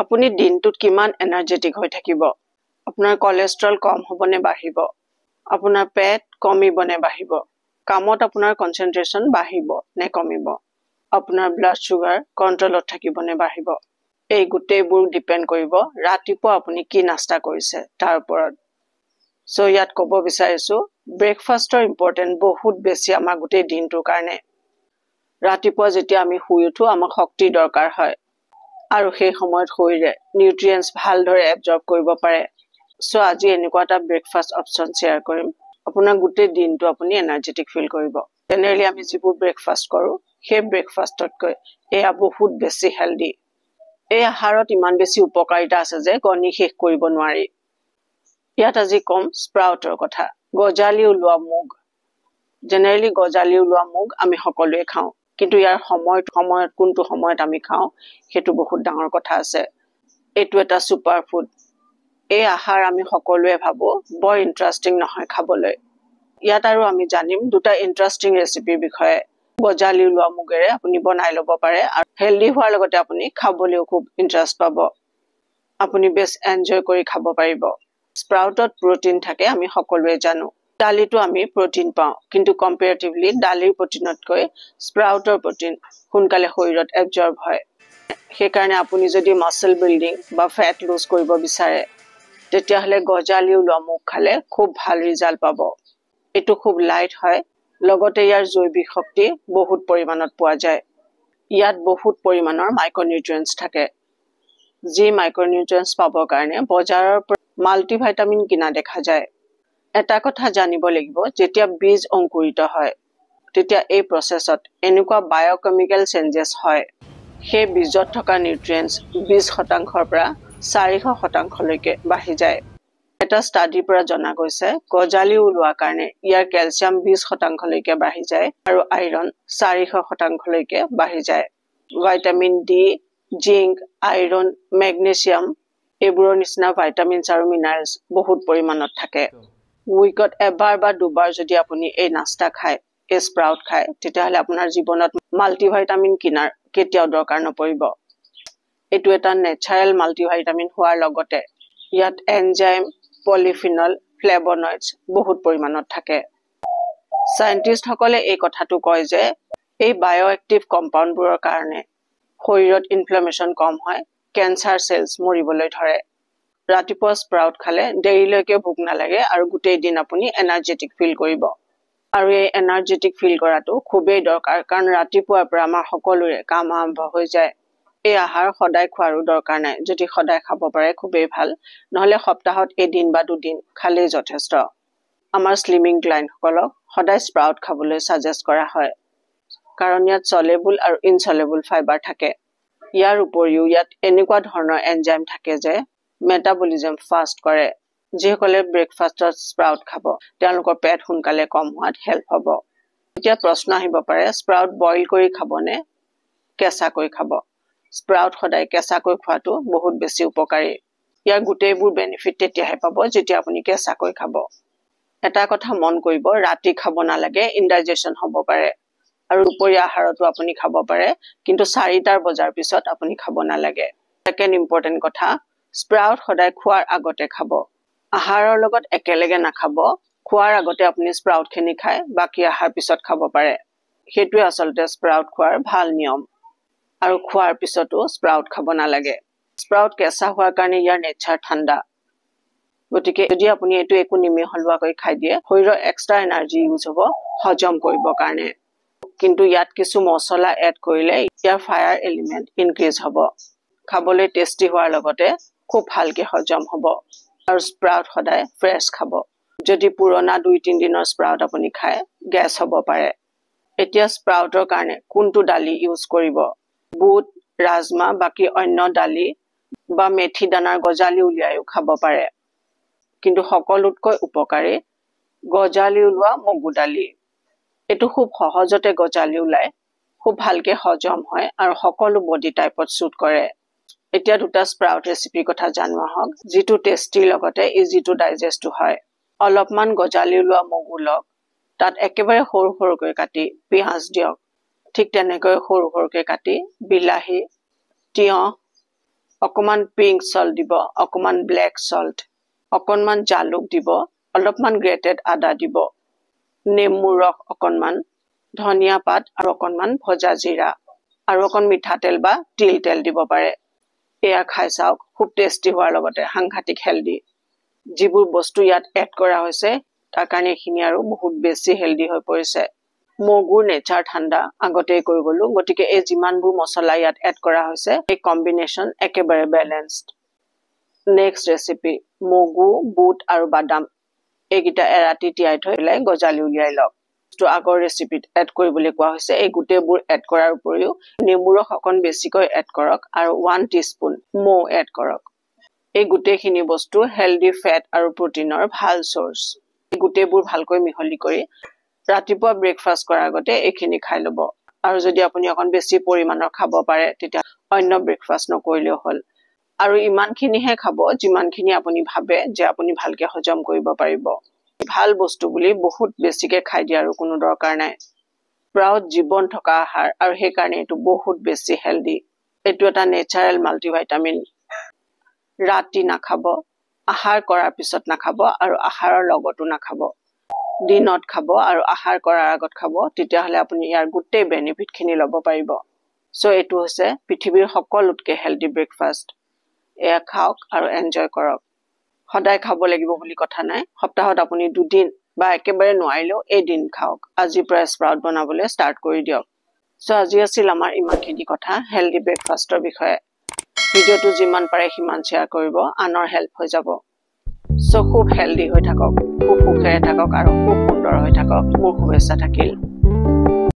আপুনি দিনটোত কিমান এনাৰ্জেটিক হৈ থাকিব আপোনাৰ কোলেষ্ট্ৰল কম হ'বনে বাঢ়িব আপোনাৰ পেট কমিব নে বাঢ়িব কামত আপোনাৰ কনসেন্ট্ৰেশন বাঢ়িব নে কমিব আপোনাৰ ব্লাড সুগাৰ কন্ট্ৰলত থাকিব নে বাঢ়িব এই গুটেইবোৰ ডিপেন্ড কৰিব ৰাতিপুৱা আপুনি কি নাস্তা কৰিছে তাৰ ওপৰত সো ইয়াত ক'ব বিচাৰিছো ব্ৰেকফাষ্টৰ ইম্পৰ্টেন্ট বহুত বেছি আমাৰ গুটেই দিনটোৰ কাৰণে ৰাতিপুৱা যেতিয়া আমি শুই উঠো আমাক শক্তি দৰকাৰ হয় আৰু সেই সময়ত শৰীৰে নিউট্ৰিয়েন্টস ভালদৰে এবজৰ্ব কৰিব পাৰে সো আজি এনেকুৱা এটা ব্ৰেকফাষ্ট অপচন শেয়াৰ কৰিম আপোনাৰ গুটেই দিনটো আপুনি এনাৰ্জেটিক ফিল কৰিব জেনেৰেলি আমি যিবোৰ ব্ৰেকফাষ্ট কৰো সেই ব্ৰেকফাষ্টতকৈ এয়া বহুত বেছি হেলদি এই আহাৰত ইমান বেছি উপকাৰিতা আছে যে গণি শেষ কৰিব নোৱাৰি ইয়াত আজি কম স্প্ৰাউটৰ কথা গজালি ওলোৱা মুগ জেনেৰেলি গজালি ওলোৱা মুগ আমি সকলোৱে খাওঁ কিন্তু ইয়াৰ সময়ত কোনটো সময়ত আমি খাওঁ হেতু বহুত ডাঙৰ কথা আছে এটো এটা সুপাৰ ফুড এই আহাৰ আমি সকলোৱে ভাবো বৰ ইন্টাৰেষ্টিং নহয় খাবলৈ ইয়াত আৰু আমি জানিম দুটা ইন্টাৰেষ্টিং ৰেচিপিৰ বিষয়ে গজালি ওলোৱা মুগেৰে আপুনি বনাই লব পাৰে আৰু হেলদি হোৱাৰ লগতে আপুনি খাবলৈও খুব ইন্টাৰেষ্ট পাব আপুনি বেছ এনজয় কৰি খাব পাৰিব স্প্ৰাউটত প্ৰটিন থাকে আমি সকলোৱে জানো ডালিটো আমি প্ৰটিন পাওঁ কিন্তু কম্পাৰেটিভলি ডালিৰ প্ৰটিনতকৈ স্প্ৰাউটৰ প্ৰটিন সোনকালে শৰীৰত এবজৰ্ব হয় সেইকাৰণে আপুনি যদি মাসল বিল্ডিং বা ফেট লুজ কৰিব বিচাৰে তেতিয়াহলে গজালি ওলোৱা মুগ খালে খুব ভাল ৰিজাল্ট পাব এটো খুব লাইট হয় লগতে ইয়াৰ জৈৱিক শক্তি বহুত পৰিমাণত পোৱা যায় ইয়াত বহুত পৰিমাণৰ মাইক্ৰনিউট্ৰিয়েন্টস থাকে যি মাইক্ৰনিউট্ৰিয়েন্টস পাবৰ কাৰণে বজাৰৰ মাল্টিভিটামিন কিনা দেখা যায় এটা কথা জানিব লাগিব যেতিয়া বীজ অংকুৰিত হয় তেতিয়া এই প্ৰসেছত এনেকুৱা বায়োকেমিক্যাল চেঞ্জেছ হয় সেই বীজত থকা নিউট্ৰিয়েন্টস 20% পৰা 400% লৈকে বাঢ়ি যায় এটা ষ্টাডিৰ পৰা জনা গৈছে গজালি ওলোৱাৰ কাৰণে ইয়াৰ ক্যালসিয়াম 20% লৈকে বাঢ়ি যায় আৰু আইৰন 400% লৈকে বাঢ়ি যায় vitamin D zinc iron magnesium এইবোৰৰ নিচিনা ভিটামিনছ আৰু মিনাৰেলছ বহুত পৰিমাণত থাকে উইকত এবাৰ বা দুবাৰ যদি আপুনি এই নাস্তা খায় এই স্প্ৰাউট খায় তেতিয়াহলে আপোনাৰ জীৱনত মাল্টিভিটামিন কিনাৰ কেতিয়াও দৰকাৰ নপৰিব এটো এটা নেচাৰেল মাল্টিভিটামিন হোৱাৰ লগতে ইয়াত এনজাইম পলিফিনল ফ্লেভোনয়েডছ বহুত পৰিমাণত থাকে সায়েন্টিস্ট সকলে এই কথাটো কয় যে এই বায়োএক্টিভ কম্পাউণ্ডবোৰৰ কাৰণে শৰীৰত ইনফ্লামেশন কম হয় ক্যান্সাৰ সেলস মৰিবলৈ ধৰে ৰাতিপুৱা স্প্ৰাউট খালে দেৰিলৈকে ভোক নালাগে আৰু গোটেই দিন আপুনি এনাৰ্জেটিক ফিল কৰিব আৰু এই এনাৰ্জেটিক ফিল কৰাটো খুবেই দৰকাৰ কাৰণ ৰাতিপুৱাৰ পৰা আমাৰ সকলোৰে কাম আৰম্ভ হৈ যায় এই আহাৰ সদায় খোৱাৰো দৰকাৰ নাই যদি সদায় খাব পাৰে খুবেই ভাল নহলে সপ্তাহত এদিন বা দুদিন খালেই যথেষ্ট আমাৰ স্লিমিং ক্লায়েন্টসকলক সদায় স্প্ৰাউট খাবলৈ সাজেষ্ট কৰা হয় কাৰণ ইয়াত সলেবল আৰু ইনসলেবল ফাইবাৰ থাকে ইয়াৰ উপৰিও ইয়াত এনেকুৱা ধৰণৰ এনজাইম থাকে যে মেটাবলিজম ফাষ্ট কৰে যিসকলে ব্ৰেকফাষ্টত স্প্ৰাউট খাব তেওঁলোকৰ পেট সোনকালে কম হোৱাত হেল্প হ'ব এতিয়া প্ৰশ্ন আহিব পাৰে স্প্ৰাউট বইল কৰি খাবনে কেঁচাকৈ খাব স্প্ৰাউট সদায় কেঁচাকৈ খোৱাটো বহুত বেছি উপকাৰী ইয়াৰ গুটেইবোৰ বেনিফিট তেতিয়াহে পাব যেতিয়া আপুনি কেঁচাকৈ খাব এটা কথা মন কৰিব ৰাতি খাব নালাগে ইনডাইজেশন হ'ব পাৰে আৰু দুপৰীয়া আহাৰতো আপুনি খাব পাৰে কিন্তু 4টাৰ বজাৰ পিছত আপুনি খাব নালাগে সেকেন্ড ইম্পৰ্টেন্ট কথা স্প্ৰাউট সদায় খোৱাৰ আগতে খাব আহাৰৰ লগত একেলগে নাখাব খোৱাৰ আগতে আপুনি স্প্ৰাউট খিনি খায় বাকি আহাৰ পিছত খাব পাৰে হেতুৱে আসলতে স্প্ৰাউট খোৱাৰ ভাল নিয়ম আৰু খোৱাৰ পিছতো স্প্ৰাউট খাব নালাগে স্প্ৰাউট কেঁচা হোৱাৰ কাৰণে ইয়াৰ নেচাৰ ঠাণ্ডা গতিকে যদি আপুনি এটো একো নিমিহলোৱাকৈ খাই দিয়ে শৰীৰৰ এক্সট্ৰা এনাৰ্জি ইউজ হ'ব হজম কৰিবৰ কাৰণে কিন্তু ইয়াত কিছু মছলা এড কৰিলে ইয়াৰ ফায়াৰ এলিমেন্ট ইনক্ৰিজ হ'ব খাবলৈ টেস্টি হোৱাৰ লগতে খুব ভালকে হজম হ'ব আৰু স্প্ৰাউট সদায় ফ্ৰেছ খাব যদি পুৰণা 2-3 দিনৰ স্প্ৰাউট আপুনি খায় গ্যাস হ'ব পাৰে এতিয়া স্প্ৰাউটৰ কাৰণে কোনটো ডালি ইউজ কৰিব বুট ৰাজমা বাকি অন্য ডালি বা মেথি দানাৰ গজালি উলিয়াইও খাব পাৰে কিন্তু সকলোতকৈ উপকাৰী গজালি ওলোৱা মগু ডালি এটো খুব সহজতে গজালি ওলাই খুব ভালকে হজম হয় আৰু সকলো বডি টাইপত সুট কৰে এতিয়া দুটা স্প্ৰাউট ৰেচিপি কথা জানোৱা হওক যেটো টেস্টি লগতে ইজি টু ডাইজেষ্ট হয় অলপমান গজালি ওলোৱা মগু লওক তাত একেবাৰে সৰু সৰুকৈ কাটি পিয়াজ দিয়ক ঠিক তেনেকৈ সৰু সৰুকৈ কাটি বিলাহী তিয়হ অকমান পিংক সল্ট দিব, অকমান ব্লেক সল্ট, অকনমান জালুক দিব, অলপমান গ্ৰেটেড আদা দিব, নেমুৰ ৰস অকনমান, ধনিয়া পাত আৰু অকনমান ভজা জিৰা আৰু অকন মিঠাতেল বা তিল তেল দিব পাৰে। এয়া খাই চাওক, খুব টেষ্টি হোৱাৰ লগতে সাংঘাতিক হেল্ডি। যিবোৰ বস্তু ইয়াত এড কৰা হৈছে তাৰ কাৰণে এইখিনি আৰু বহুত বেছি হেল্ডি হৈ পৰিছে। মগুৰ নেচাৰ ঠাণ্ডা আগতেই কৈ গলো, গতিকে এই যিমানবোৰ মছলা ইয়াত এড কৰা হৈছে এই কম্বিনেশ্যন একেবাৰে বেলেঞ্চড। নেক্সট ৰেচিপি, মগু, বুট আৰু বাদাম এইকেইটা এৰাতি তিয়াই থৈ পেলাই গজালি উলিয়াই লওক। আগৰ ৰেচিপিত এড কৰিবলৈ কোৱা হৈছে। এই গোটেইবোৰ এড কৰাৰ উপৰিও নেমু ৰস অকণ বেছিকৈ এড কৰক আৰু 1 টিস্পুন মৌ এড কৰক। এই গোটেইখিনি বস্তু হেল্ডি ফেট আৰু প্ৰটিনৰ ভাল চ'ৰ্চ। এই গোটেইবোৰ ভালকৈ মিহলি কৰি ৰাতিপুৱা ব্ৰেকফাষ্ট কৰাৰ আগতে এইখিনি খাই ল'ব। আৰু যদি আপুনি অকণ বেছি পৰিমাণৰ খাব পাৰে তেতিয়া অন্য ব্ৰেকফাষ্ট নকৰিলেও হ'ল। আৰু ইমানখিনিহে খাব যিমানখিনি আপুনি ভাবে যে আপুনি ভালকে হজম কৰিব পাৰিব। ভাল বস্তু বুলি বহুত বেছিকে খাই দিয়াৰো কোনো দৰকাৰ নাই। স্প্ৰাউট জীৱন থকা আহাৰ আৰু সেইকাৰণে এইটো বহুত বেছি হেল্ডি। এইটো এটা নেচাৰেল মাল্টিভাইটামিন। ৰাতি নাখাব, আহাৰ কৰাৰ পিছত নাখাব আৰু আহাৰৰ লগতো নাখাব। দিনত খাব আৰু আহাৰ কৰাৰ আগত খাব, তেতিয়াহ'লে আপুনি ইয়াৰ গোটেই বেনিফিটখিনি ল'ব পাৰিব। চ' এইটো হৈছে পৃথিৱীৰ সকলোতকৈ হেল্ডি ব্ৰেকফাষ্ট। এয়া খাওক আৰু এনজয় কৰক। সদায় খাব লাগিব বুলি কথা নাই, সপ্তাহত আপুনি 2 দিন বা একেবাৰে নোৱাৰিলেও এদিন খাওক। আজিৰ পৰা স্প্ৰাউট বনাবলৈ ষ্টাৰ্ট কৰি দিয়ক। চ' আজি আছিল আমাৰ ইমানখিনি কথা হেল্ডি ব্ৰেকফাষ্টৰ বিষয়ে। ভিডিঅ'টো যিমান পাৰে সিমান শ্বেয়াৰ কৰিব, আনৰ হেল্প হৈ যাব। চ' খুব হেল্ডি হৈ থাকক, খুব সুখেৰে থাকক আৰু খুব সুন্দৰ হৈ থাকক। মোৰ শুভেচ্ছা থাকিল।